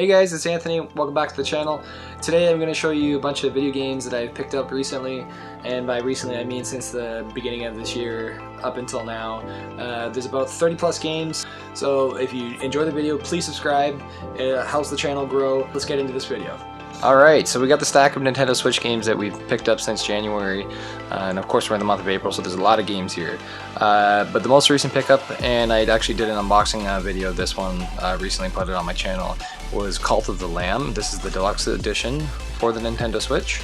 Hey guys, it's Anthony. Welcome back to the channel. Today I'm going to show you a bunch of video games that I've picked up recently, and by recently I mean since the beginning of this year up until now. There's about 30 plus games, so if you enjoy the video, please subscribe. It helps the channel grow. Let's get into this video. Alright, so we got the stack of Nintendo Switch games that we've picked up since January, and of course we're in the month of April, so there's a lot of games here. But the most recent pickup, and I actually did an unboxing video of this one recently, put it on my channel, was Cult of the Lamb. This is the deluxe edition for the Nintendo Switch.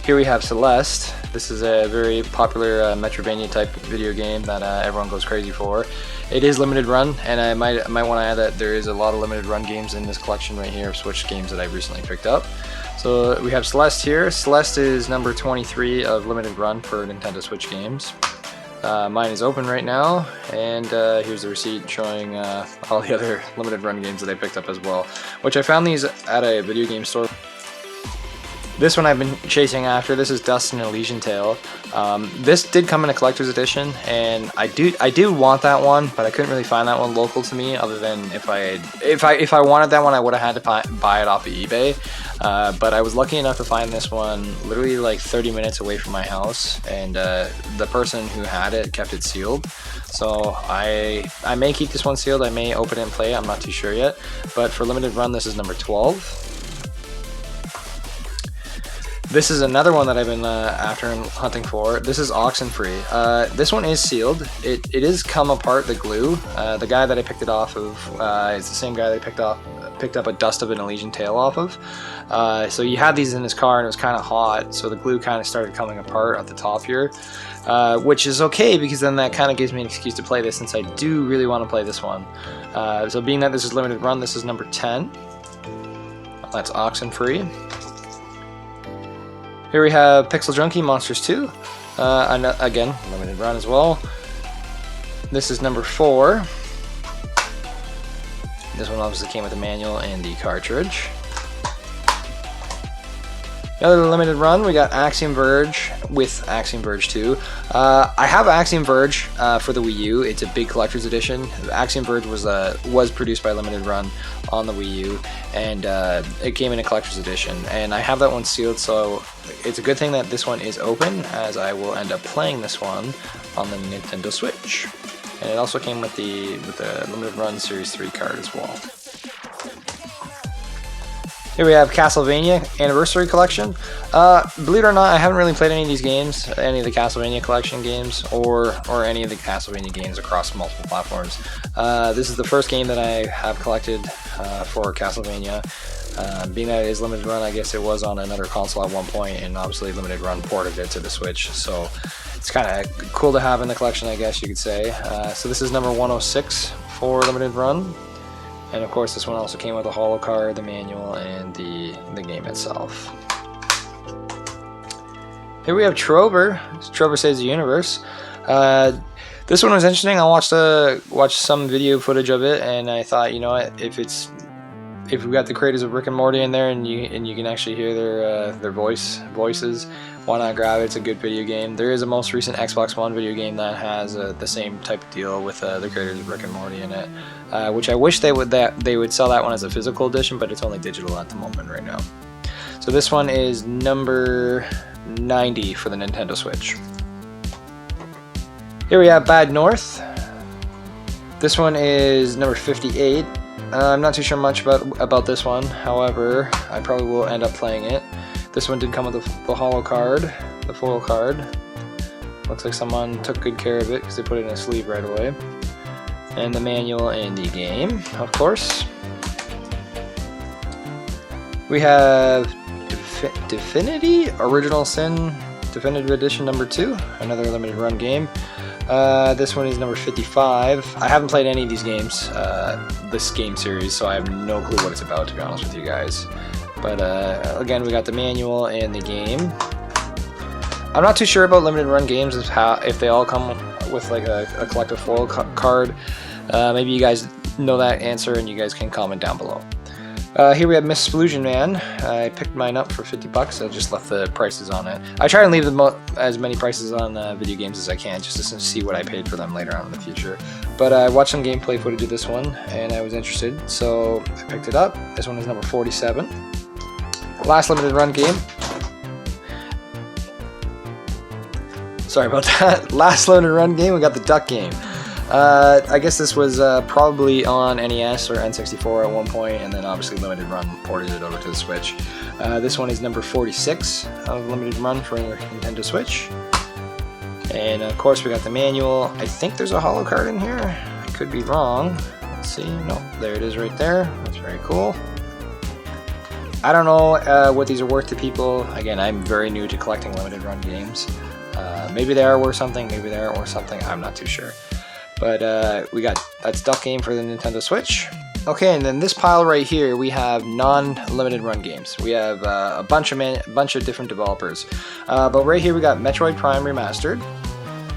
Here we have Celeste. This is a very popular Metroidvania type video game that everyone goes crazy for. It is limited run, and I might want to add that there is a lot of limited run games in this collection right here of Switch games that I recently picked up. So we have Celeste here. Celeste is number 23 of limited run for Nintendo Switch games. Mine is open right now, and here's the receipt showing all the other limited run games that I picked up as well, which I found these at a video game store. This one I've been chasing after. This is Dust and Elysian Tale. This did come in a collector's edition, and I do want that one, but I couldn't really find that one local to me. Other than if I wanted that one, I would have had to buy it off of eBay. But I was lucky enough to find this one literally like 30 minutes away from my house, and the person who had it kept it sealed. So I may keep this one sealed. I may open it and play it. I'm not too sure yet. But for limited run, this is number 12. This is another one that I've been after and hunting for. This is Oxenfree. This one is sealed. It is come apart, the glue. The guy that I picked it off of is the same guy that I picked up a Dust of an Elysian Tale off of. So you had these in his car and it was kind of hot, so the glue kind of started coming apart at the top here, which is okay because then that kind of gives me an excuse to play this, since I do really want to play this one. So being that this is limited run, this is number 10. That's Oxenfree. Here we have Pixel Junkie Monsters 2, again, limited run as well. This is number 4. This one obviously came with the manual and the cartridge. Another limited run, we got Axiom Verge with Axiom Verge 2. I have Axiom Verge for the Wii U. It's a big collector's edition. Axiom Verge was produced by Limited Run on the Wii U, and it came in a collector's edition. And I have that one sealed, so it's a good thing that this one is open, as I will end up playing this one on the Nintendo Switch. And it also came with the Limited Run Series 3 card as well. Here we have Castlevania Anniversary Collection. Believe it or not, I haven't really played any of these games, any of the Castlevania Collection games, or any of the Castlevania games across multiple platforms. This is the first game that I have collected for Castlevania. Being that it is limited run, I guess it was on another console at one point, and obviously limited run ported it to the Switch, so it's kind of cool to have in the collection, I guess you could say. So this is number 106 for limited run. And of course this one also came with a holo card, the manual, and the game itself. Here we have Trover. Trover Saves the Universe. This one was interesting. I watched some video footage of it, and I thought, you know what, if we got the creators of Rick and Morty in there, and you can actually hear their voices, why not grab it? It's a good video game. There is a most recent Xbox One video game that has the same type of deal with the creators of Rick and Morty in it, which I wish they would sell that one as a physical edition, but it's only digital at the moment right now. So this one is number 90 for the Nintendo Switch. Here we have Bad North. This one is number 58. I'm not too sure much about this one, however, I probably will end up playing it. This one did come with the holo card, the foil card. Looks like someone took good care of it because they put it in a sleeve right away. And the manual and the game, of course. We have Divinity Original Sin Definitive Edition number 2, another limited run game. This one is number 55. I haven't played any of these games, this game series, so I have no clue what it's about, to be honest with you guys. But again, we got the manual and the game. I'm not too sure about limited run games, if they all come with like a collective foil card. Maybe you guys know that answer, and you guys can comment down below. Here we have Miss Splusion Man. I picked mine up for 50 bucks. I just left the prices on it. I try and leave as many prices on video games as I can, just to see what I paid for them later on in the future. But I watched some gameplay footage of this one, and I was interested, so I picked it up. This one is number 47. Last limited run game. Sorry about that. Last limited run game, we got the duck game. I guess this was probably on NES or N64 at one point, and then obviously Limited Run ported it over to the Switch. This one is number 46 of Limited Run for Nintendo Switch. And of course we got the manual. I think there's a holo card in here. I could be wrong. Let's see. No, there it is right there. That's very cool. I don't know what these are worth to people. Again, I'm very new to collecting Limited Run games. Maybe they are worth something, maybe they aren't worth something. I'm not too sure. But we got that's Duck Game for the Nintendo Switch. Okay, and then this pile right here, we have non-limited run games. We have a bunch of different developers. But right here we got Metroid Prime Remastered.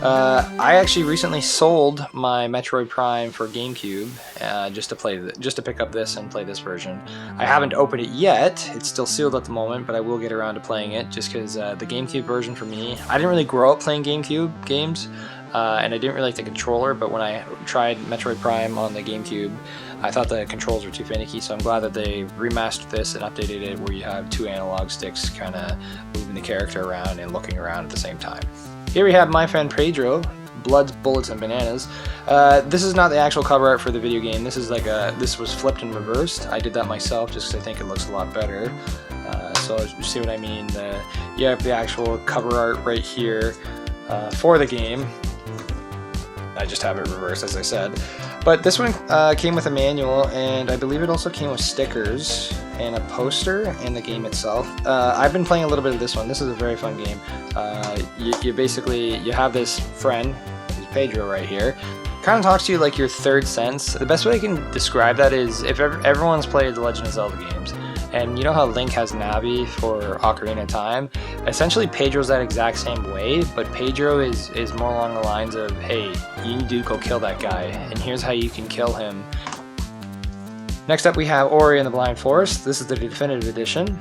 I actually recently sold my Metroid Prime for GameCube just to pick up this and play this version. I haven't opened it yet. It's still sealed at the moment, but I will get around to playing it just because the GameCube version for me, I didn't really grow up playing GameCube games. And I didn't really like the controller, but when I tried Metroid Prime on the GameCube, I thought the controls were too finicky, so I'm glad that they remastered this and updated it where you have two analog sticks kind of moving the character around and looking around at the same time. Here we have My Friend Pedro, Bloods, Bullets, and Bananas. This is not the actual cover art for the video game. This is like this was flipped and reversed. I did that myself just because I think it looks a lot better. So you see what I mean? You have the actual cover art right here for the game. I just have it reversed, as I said. But this one came with a manual, and I believe it also came with stickers and a poster and the game itself. I've been playing a little bit of this one. This is a very fun game. You basically have this friend, who's Pedro right here, kind of talks to you like your third sense. The best way I can describe that is if everyone's played the Legend of Zelda games, and you know how Link has Navi for Ocarina of Time? Essentially, Pedro's that exact same way, but Pedro is more along the lines of, hey, you need to go kill that guy, and here's how you can kill him. Next up, we have Ori and the Blind Forest. This is the definitive edition.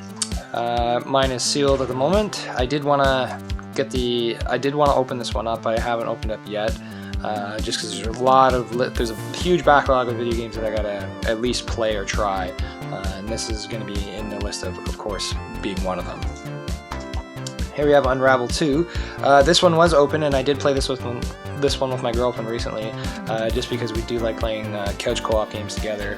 Mine is sealed at the moment. I did want to open this one up. I haven't opened it up yet. Just because there's a huge backlog of video games that I gotta at least play or try, and this is going to be in the list of course, being one of them. Here we have Unravel 2. This one was open, and I did play this one with my girlfriend recently, just because we do like playing couch co-op games together.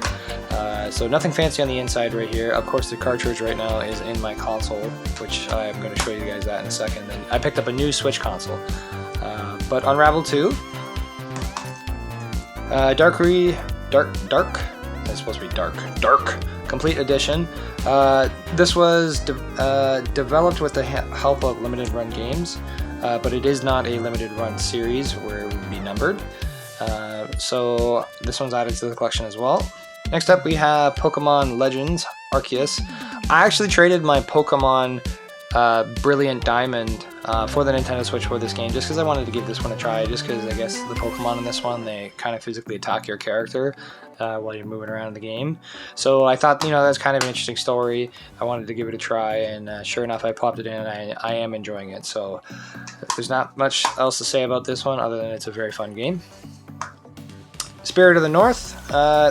So nothing fancy on the inside right here. Of course, the cartridge right now is in my console, which I'm going to show you guys that in a second. And I picked up a new Switch console. But Unravel 2. Dark. That's supposed to be Dark Complete Edition. This was developed with the help of Limited Run Games, but it is not a Limited Run series where it would be numbered. So this one's added to the collection as well. Next up we have Pokemon Legends Arceus. I actually traded my Pokemon Brilliant Diamond for the Nintendo Switch for this game, just because I wanted to give this one a try, just because I guess the Pokemon in this one, they kind of physically attack your character while you're moving around in the game. So I thought, that's kind of an interesting story. I wanted to give it a try, and sure enough, I popped it in, and I am enjoying it. So there's not much else to say about this one, other than it's a very fun game. Spirit of the North.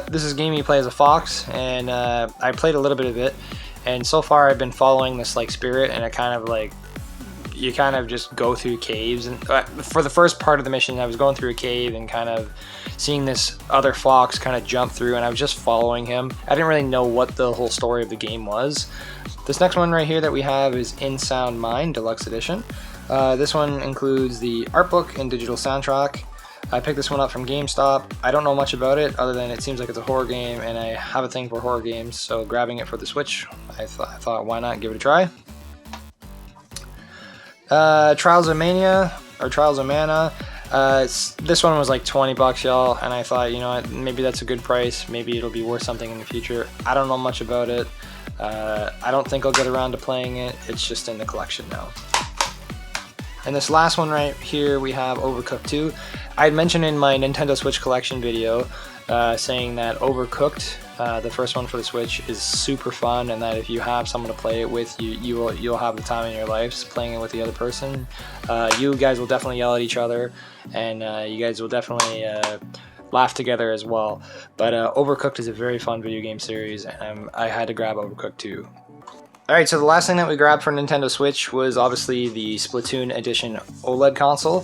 This is a game you play as a fox, and I played a little bit of it. And so far I've been following this spirit, and you kind of just go through caves, and for the first part of the mission I was going through a cave and kind of seeing this other fox kind of jump through, and I was just following him. I didn't really know what the whole story of the game was. This next one right here that we have is In Sound Mind Deluxe Edition. This one includes the art book and digital soundtrack. I picked this one up from GameStop. I don't know much about it other than it seems like it's a horror game, and I have a thing for horror games, so grabbing it for the Switch, I thought why not give it a try. Trials of Mana. This one was like 20 bucks, y'all, and I thought, maybe that's a good price. Maybe it'll be worth something in the future. I don't know much about it. I don't think I'll get around to playing it. It's just in the collection now. And this last one right here, we have Overcooked 2. I had mentioned in my Nintendo Switch collection video saying that Overcooked The first one for the Switch is super fun, and that if you have someone to play it with, you'll have the time in your lives playing it with the other person. You guys will definitely yell at each other, and you guys will definitely laugh together as well. But Overcooked is a very fun video game series, and I had to grab Overcooked too. Alright, so the last thing that we grabbed for Nintendo Switch was obviously the Splatoon Edition OLED console.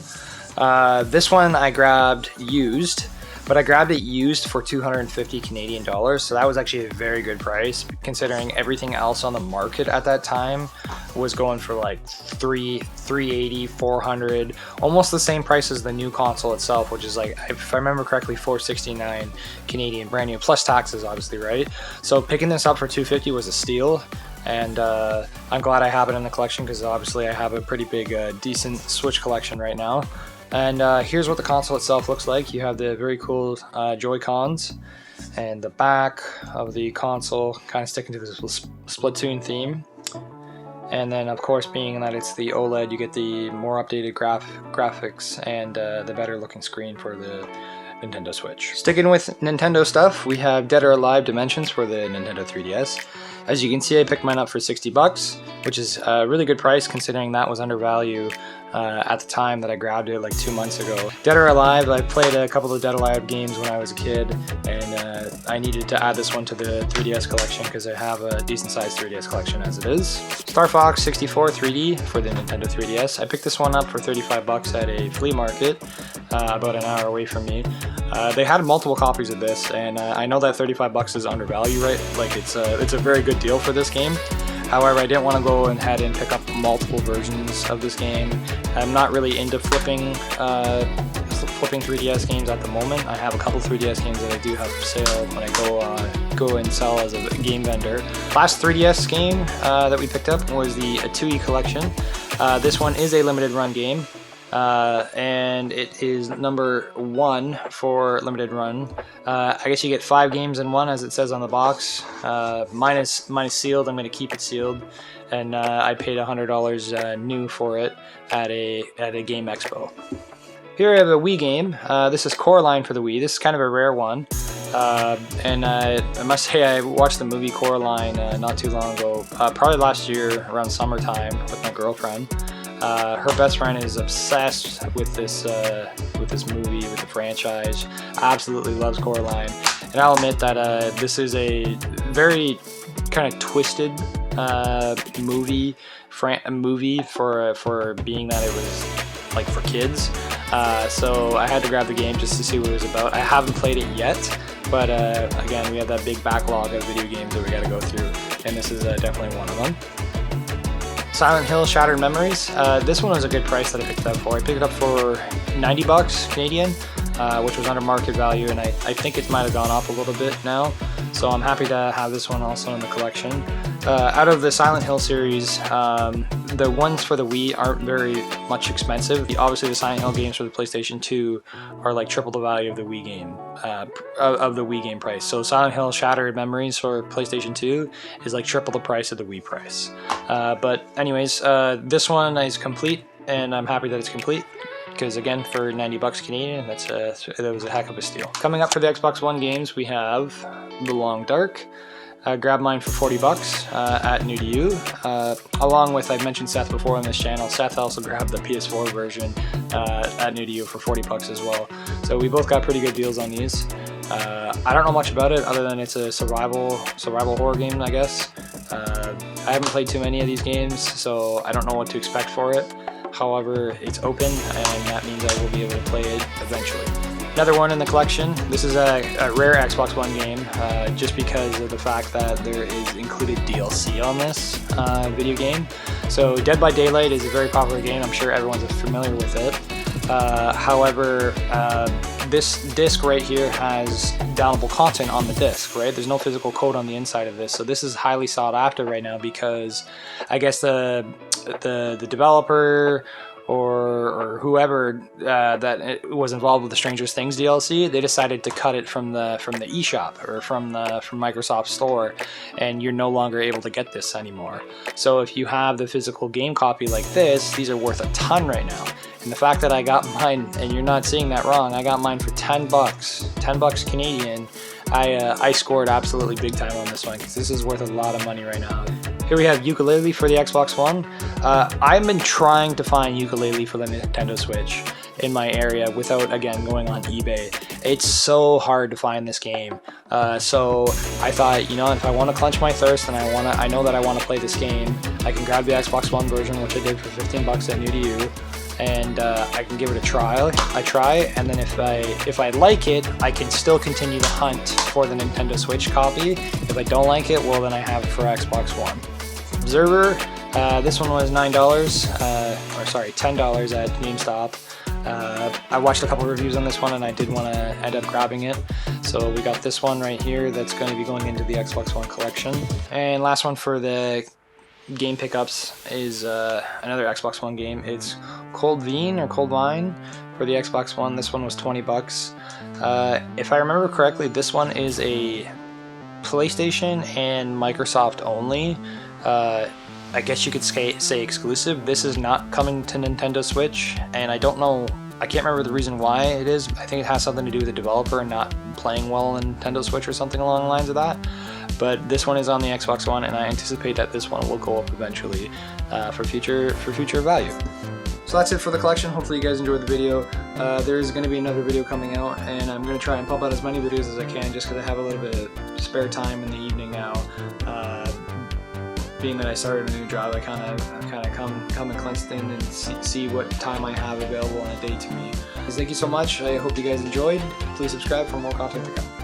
This one I grabbed used, but I grabbed it used for 250 Canadian dollars, so that was actually a very good price considering everything else on the market at that time was going for like $380, $400, almost the same price as the new console itself, which is like, if I remember correctly, $469 Canadian, brand new, plus taxes obviously, right? So picking this up for $250 was a steal. And I'm glad I have it in the collection because obviously I have a pretty big, decent Switch collection right now. And here's what the console itself looks like. You have the very cool Joy-Cons, and the back of the console kind of sticking to the Splatoon theme. And then of course, being that it's the OLED, you get the more updated graphics and the better looking screen for the Nintendo Switch. Sticking with Nintendo stuff, we have Dead or Alive Dimensions for the Nintendo 3DS. As you can see, I picked mine up for $60, which is a really good price considering that was undervalued at the time that I grabbed it like 2 months ago. Dead or Alive, I played a couple of Dead or Alive games when I was a kid, and I needed to add this one to the 3DS collection because I have a decent sized 3DS collection as it is. Star Fox 64 3D for the Nintendo 3DS. I picked this one up for $35 at a flea market about an hour away from me. They had multiple copies of this, and I know that $35 is undervalued, right? Like it's a very good deal for this game. However, I didn't want to go ahead and pick up multiple versions of this game. I'm not really into flipping 3DS games at the moment. I have a couple 3DS games that I do have for sale when I go and sell as a game vendor. Last 3DS game that we picked up was the Atui Collection. This one is a limited run game. And it is number 1 for limited run. I guess you get 5 games in one, as it says on the box. Mine is sealed. I'm going to keep it sealed, and I paid $100 new for it at a game expo. Here I have a Wii game. This is Coraline for the Wii. This is kind of a rare one. And I must say I watched the movie Coraline not too long ago, probably last year around summertime with my girlfriend. Her best friend is obsessed with this movie, with the franchise. Absolutely loves Coraline, and I'll admit that this is a very kind of twisted movie for being that it was like for kids. So I had to grab the game just to see what it was about. I haven't played it yet, but again, we have that big backlog of video games that we got to go through, and this is definitely one of them. Silent Hill Shattered Memories. This one was a good price that I picked it up for. I picked it up for $90 Canadian, which was under market value, and I think it might have gone up a little bit now. So I'm happy to have this one also in the collection. Out of the Silent Hill series, the ones for the Wii aren't very much expensive. Obviously, the Silent Hill games for the PlayStation 2 are like triple the value of the Wii game, of the Wii game price. So Silent Hill Shattered Memories for PlayStation 2 is like triple the price of the Wii price. But anyways, this one is complete, and I'm happy that it's complete. Because again, for $90 Canadian, that was a heck of a steal. Coming up for the Xbox One games, we have The Long Dark. Grab mine for $40 at New to You. Along with, I've mentioned Seth before on this channel. Seth also grabbed the PS4 version at New to You for $40 as well. So we both got pretty good deals on these. I don't know much about it other than it's a survival horror game, I guess. I haven't played too many of these games, so I don't know what to expect for it. However, it's open, and that means I will be able to play it eventually. Another one in the collection. This is a rare Xbox One game, just because of the fact that there is included DLC on this video game. So Dead by Daylight is a very popular game. I'm sure everyone's familiar with it. However, this disc right here has downloadable content on the disc, right? There's no physical code on the inside of this, so this is highly sought after right now because I guess the developer or whoever that was involved with the Stranger Things DLC, they decided to cut it from the eShop or from Microsoft Store, and you're no longer able to get this anymore. So if you have the physical game copy like this, these are worth a ton right now. And the fact that I got mine, and you're not seeing that wrong, I got mine for $10, $10 Canadian I scored absolutely big time on this one because this is worth a lot of money right now. Here we have ukulele for the Xbox One. I've been trying to find ukulele for the Nintendo Switch in my area without, again, going on eBay. It's so hard to find this game. So I thought, you know, if I want to quench my thirst and I know that I want to play this game, I can grab the Xbox One version, which I did for 15 bucks at New to You, and I can give it a try. And then if I like it, I can still continue to hunt for the Nintendo Switch copy. If I don't like it, well, then I have it for Xbox One. Observer, this one was $10 at GameStop. I watched a couple reviews on this one and I did want to end up grabbing it. So we got this one right here that's going to be going into the Xbox One collection. And last one for the game pickups is another Xbox One game. It's Cold Wine for the Xbox One. This one was 20 bucks. If I remember correctly, this one is a PlayStation and Microsoft only. I guess you could say exclusive. This is not coming to Nintendo Switch, and I don't know, I can't remember the reason why it is. I think it has something to do with the developer and not playing well on Nintendo Switch or something along the lines of that. But this one is on the Xbox One, and I anticipate that this one will go up eventually for future value. So that's it for the collection. Hopefully you guys enjoyed the video. There is going to be another video coming out, and I'm going to try and pump out as many videos as I can just because I have a little bit of spare time in the evening now. Being that I started a new job, I kind of come and cleanse in and see what time I have available on a day to me. Thank you so much. I hope you guys enjoyed. Please subscribe for more content to come.